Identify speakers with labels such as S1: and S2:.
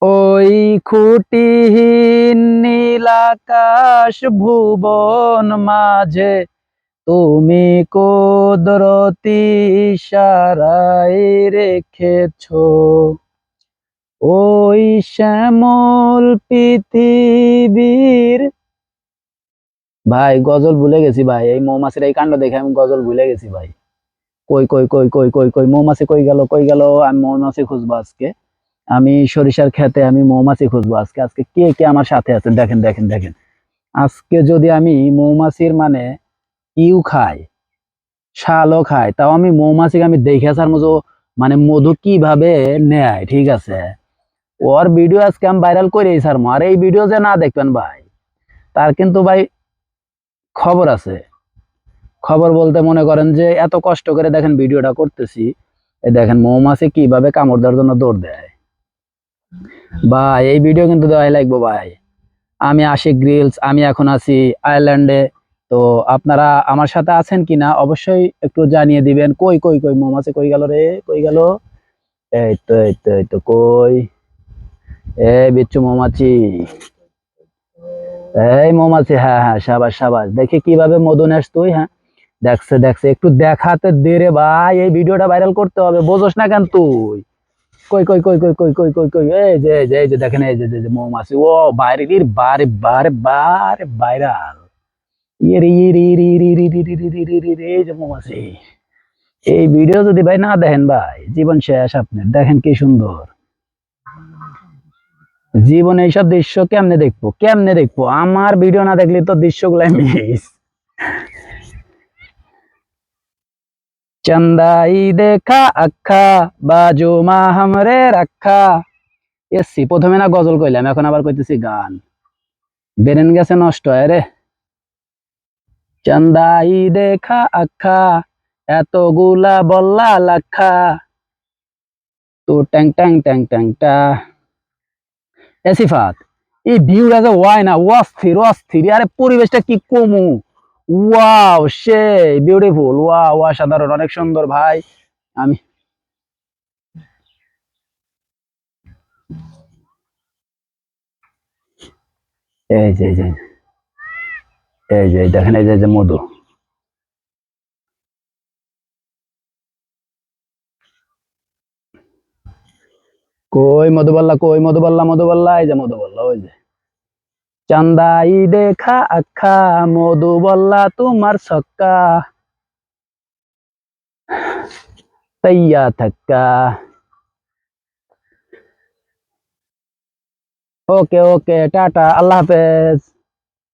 S1: ওই খুঁটিহীন নীল আকাশ ভুবন মাঝে তুমি কুদরতি ইশারায় রেখেছো ওই শ্যামল পৃথিবীর। ভাই গজল ভুলে গেছি ভাই, এই মৌমাছির এই কাণ্ড দেখে আমি গজল ভুলে গেছি ভাই। কই কই কই কই কই কই মৌমাছি কই গেল কই গেল? আমি মৌমাছি খুঁজবো আজকে। আমি সরিষার খেতে আমি মৌমাছি খুঁজবো আজকে। আজকে কে কে আমার সাথে আছেন দেখেন দেখেন দেখেন। আজকে যদি আমি মৌমাছির মানে ইউ খাই, শালও খাই, তাও আমি মৌমাছিকে আমি দেখে আসার মতো মানে মধু কিভাবে নেয়, ঠিক আছে? ওর ভিডিও আজকে আমি ভাইরাল করে স্যার, আর এই ভিডিও যে না দেখবেন ভাই, তার কিন্তু ভাই খবর আছে। খবর বলতে মনে করেন যে এত কষ্ট করে দেখেন ভিডিওটা করতেছি, এই দেখেন মৌমাছি কিভাবে কামড় দেওয়ার জন্য দৌড় দেয়। ভাই এই ভিডিও কিন্তু দেওয়াই লাগবে ভাই। আমি আশিক গ্রিলস, আমি এখন আছি আয়ারল্যান্ডে। তো আপনারা আমার সাথে আছেন কিনা অবশ্যই একটু জানিয়ে দিবেন। কই কই কই মৌমাছি কই গেল রে, কই গেল? এই তো এই তো এই তো কই, এই বিচ্ছু মৌমাছি, এই মৌমাছি, হ্যাঁ হ্যাঁ, সাবাস সাবাস। দেখি কিভাবে মধু নেস তুই। হ্যাঁ, দেখছে দেখছে, একটু দেখাতে দে রে ভাই, এই ভিডিওটা ভাইরাল করতে হবে। বোঝোস না কেন তুই? কই কই কই কই কই কই কই কই, এই যে দেখেন, এই যে মৌমাছি, ও বাইরে বারে বারে বারে ভাইরাল। ইয়ে রে রে রে রে রে রে রে রে রে রে রে, এই যে মৌমাছি। এই ভিডিও যদি ভাই না দেখেন ভাই, জীবন শেষ আপনার। দেখেন কি সুন্দর জীবনে, এইসব দৃশ্য কেমনে দেখবো কেমনে দেখবো? আমার ভিডিও না দেখলে তো দৃশ্যগুলো মিস। चंदाई देखा अखा बाजू मा हमरे रखा। এসছি প্রথমে না গজল কইলাম, এখন আবার কইতেছি গান। বেরেন গেছে নষ্ট হয় রে। চান্দাই দেখা আখা, এতগুলা বল্লা লাখা, তো ট্যাং ট্যাং ট্যাং ট্যাং টা। এসিফাত, এই ভিউটা যে ওয়াই না, অস্থির অস্থির। আরে পরিবেশটা কি কমু, ওয়াও সেই বিউটিফুল, ওয়াও অসাধারণ, অনেক সুন্দর ভাই। আমি এই যে এই যে এই যে দেখেন, এই যে মধু। কই মধুবাল্লা, কই মধুবাল্লা, মধুবাল্লা, এই যে মধুবাল্লা, ওই যে। চান্দাই দেখা আখা, মধুবাল্লা তোমার ছক্কা, তাইয়া থাক্কা। ওকে ওকে, টাটা, আল্লাহ হাফেজ।